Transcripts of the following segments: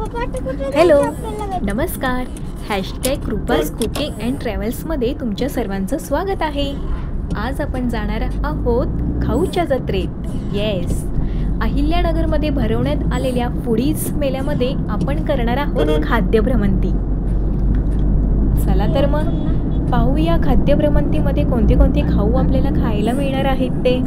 Hello, नमस्कार. Hashtag कृपास cooking and ट्रॅव्हल्समध्ये तुमच्या सर्वांचं स्वागत आहे. आज आपण जाणार आहोत खाऊच्या जत्रेत. येस, अहिल्यानगरमध्ये भरवण्यात आलेल्या फूडीज मेळ्यामध्ये आपण करणार आहोत खाद्यभ्रमंती. चला तर मग पाहूया खाद्यभ्रमंतीमध्ये कोणते कोणते खाऊ आपल्याला खायला मिळणार आहेत ते.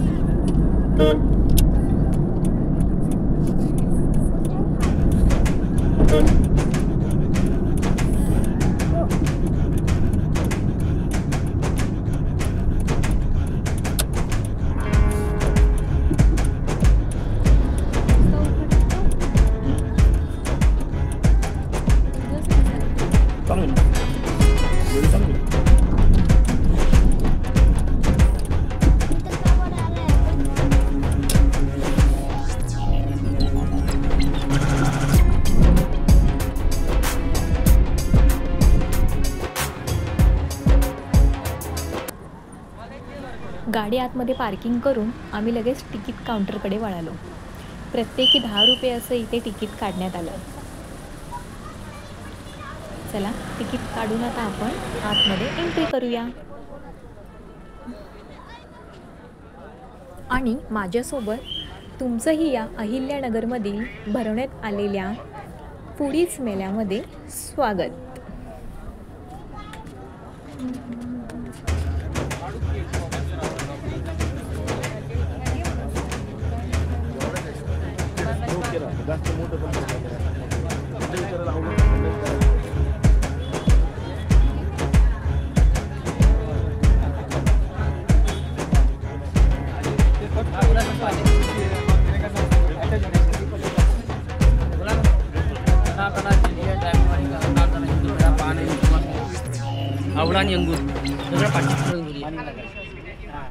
गाडी आतमध्ये पार्किंग करून आम्ही लगेच तिकीट काउंटरकडे वळालो. प्रत्येकी 10 रुपये असं इथे तिकीट काढण्यात आलं. चला तिकीट काढून आता आपण आतमध्ये एंट्री करूया. आणि माझ्यासोबत तुमचंही या अहिल्यानगरमधील भरवण्यात आलेल्या फूडीज मेळ्यामध्ये स्वागत.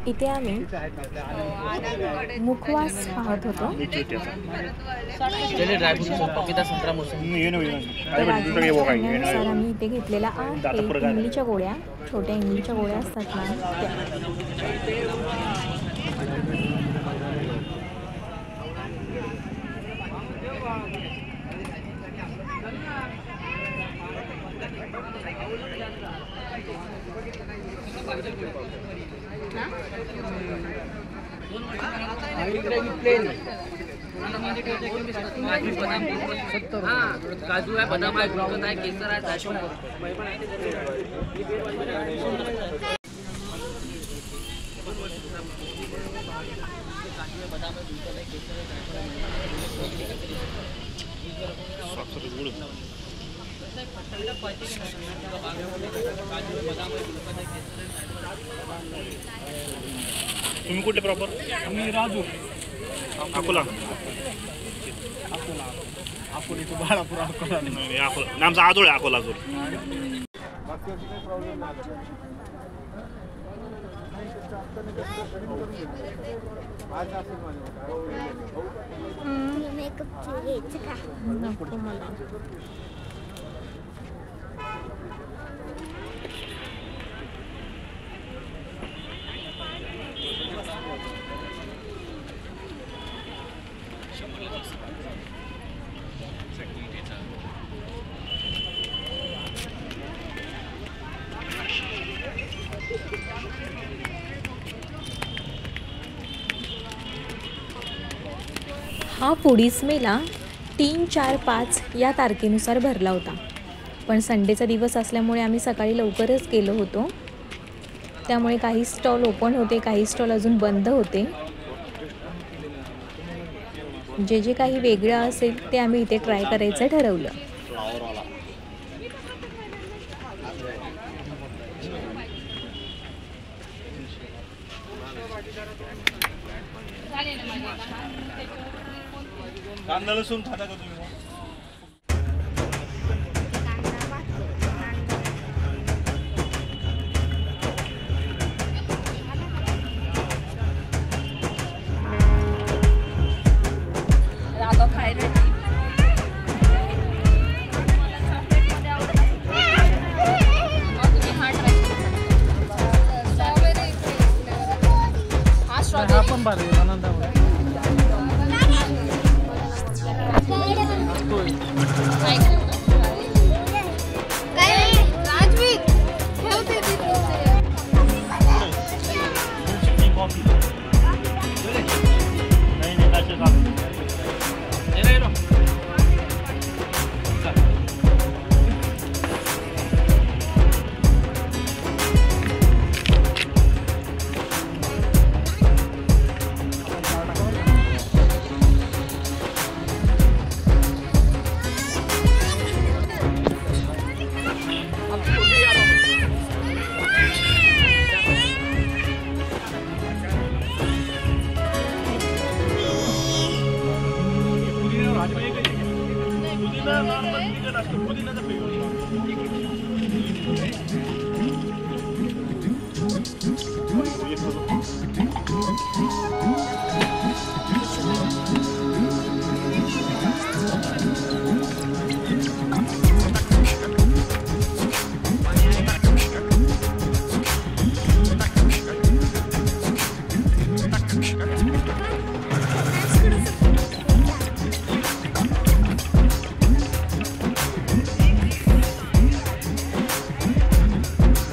इथे आम्ही मुखवास पाहत होतो. आम्ही इथे घेतलेला आहे इमलीच्या गोळ्या, छोट्या इमलीच्या गोळ्या असतात ना त्या. काजू आहे, बदाम आहे, गुलकंद आहे, केसर आहे, दाशम आहे. तुम्ही कुठले प्रॉपर? आम्ही राजू, अकोला. अकोला तो बाळापूर, अकोला नाही, अकोला. आमचा आजोळ आहे, अकोला आजोळ. हा फूडीज मेळा 3, 4, 5 या तारखेनुसार भरला होता. पण संडेचा दिवस असल्यामुळे आम्ही सकाळी लवकरच गेलो होतो. त्यामुळे काही स्टॉल ओपन होते, काही स्टॉल अजून बंद होते. जे जे काही वेगळं असेल ते आम्ही इथे ट्राय करायचं ठरवलं. कांदा लसूण खाता का तुम्ही? पण भारी आनंद पुदिना नॉर्मल निघत असतो, पुदिनाचा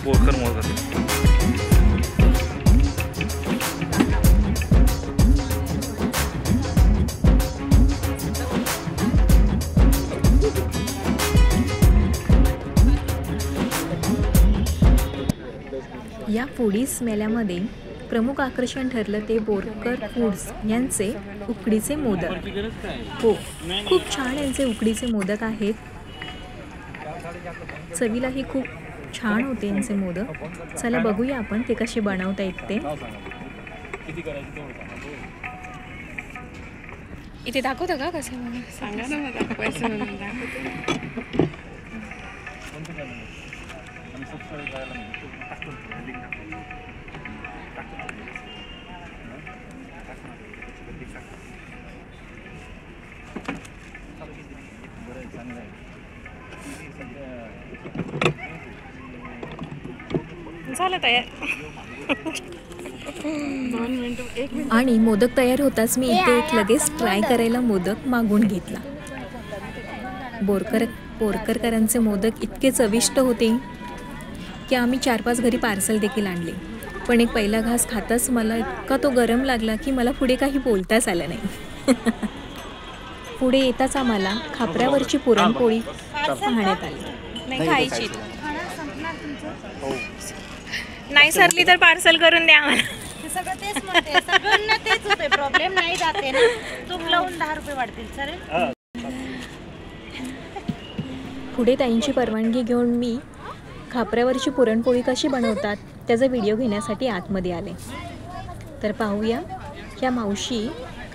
बोरकर मोदक. या फूडीज मेळ्यामध्ये प्रमुख आकर्षण ठरलं ते बोरकर फूड्स यांचे उकडीचे मोदक. हो, खूप छान यांचे उकडीचे मोदक आहेत. चवीलाही खूप छान होते यांचे मोदक. चला बघूया आपण ते कसे बनवता येत ते. इथे दाखवतं का कसे सांगा ना मला दाखवायचं म्हणून दाखवते. झालं तयार. 2 मिनिटं 1 मिनिट. आणि मोदक तयार होताच मी इथे एक लगेच ट्राय करायला मोदक मागून घेतला. बोरकरकरांचे मोदक इतके चविष्ट होते की आम्ही 4-5 घरी पार्सल देखील आणले. पण एक पहिला घास खाताच मला इतका तो गरम लागला की मला पुढे काही बोलताच आलं नाही. पुढे येताच आम्हाला खापऱ्यावरची पुरणपोळी पाहण्यात आली. नाही खायची. नाही सरली तर पार्सल करून द्या आम्हाला. सगळं तेच म्हणते, सगळ्यांना तेच होते. प्रॉब्लेम नाही जाते ना, तूप लावून 10 रुपये वाढतील. चालेल. पुढे ताईंची परवानगी घेऊन मी खापऱ्यावरची पुरणपोळी कशी बनवतात त्याचा व्हिडिओ घेण्यासाठी आतमध्ये आले. तर पाहूया ह्या मावशी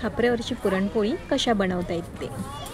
खापऱ्यावरची पुरणपोळी कशा बनवता येते ते.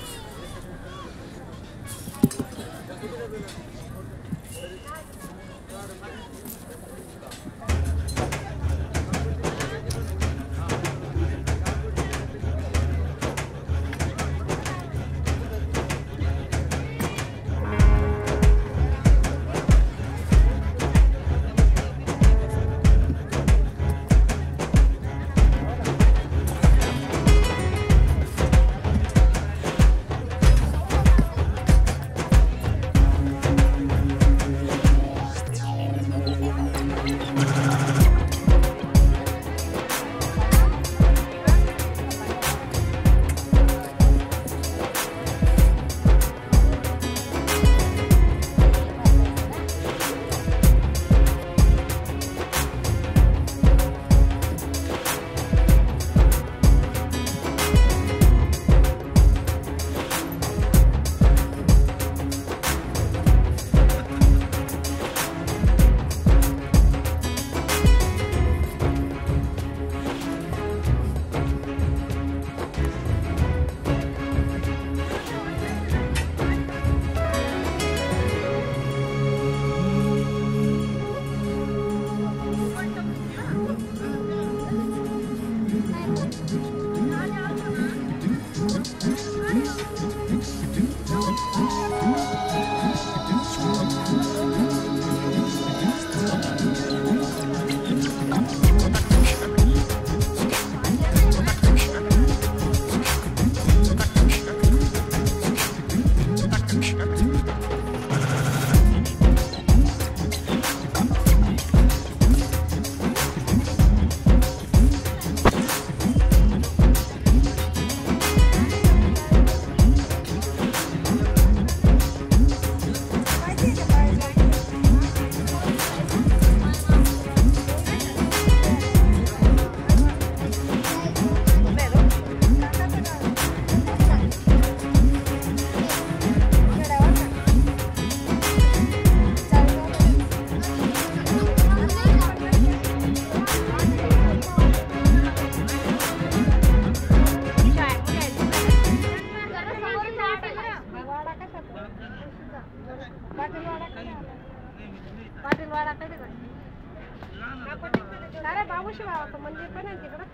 अरे बाबूशी बाबाचं मंदिर पण आहे तिकडं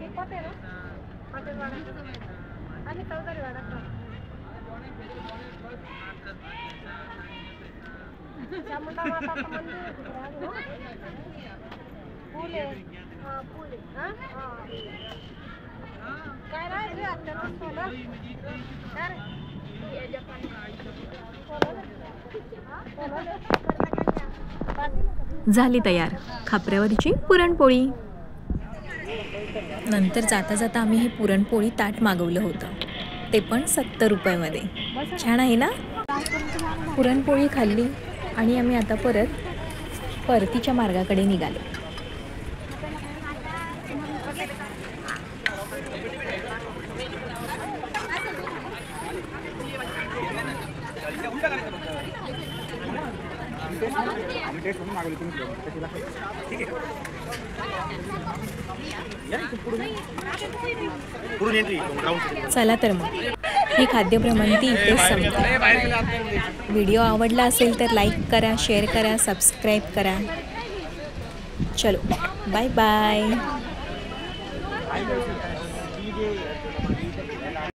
हे कोट आहे ना पाटीलवाडा आणि चौधरीवाडा चामुंडा माताचं मंदिर आहे तिकडे पूल आहे पूल आहे काय राहिले आपल्याला सोनं झाली तयार खापऱ्यावरची पुरणपोळी. नंतर जाता जाता आम्ही हे पुरणपोळी ताट मागवलं होतं, ते पण 70 रुपयामध्ये. छान आहे ना. पुरणपोळी खाल्ली आणि आम्ही आता परतीच्या मार्गाकडे निघालो. चला तर मग ही खाद्य भ्रमंती इथेच संपते. व्हिडिओ आवडला असेल तर लाईक करा, शेअर करा, सबस्क्राईब करा. चलो बाय बाय.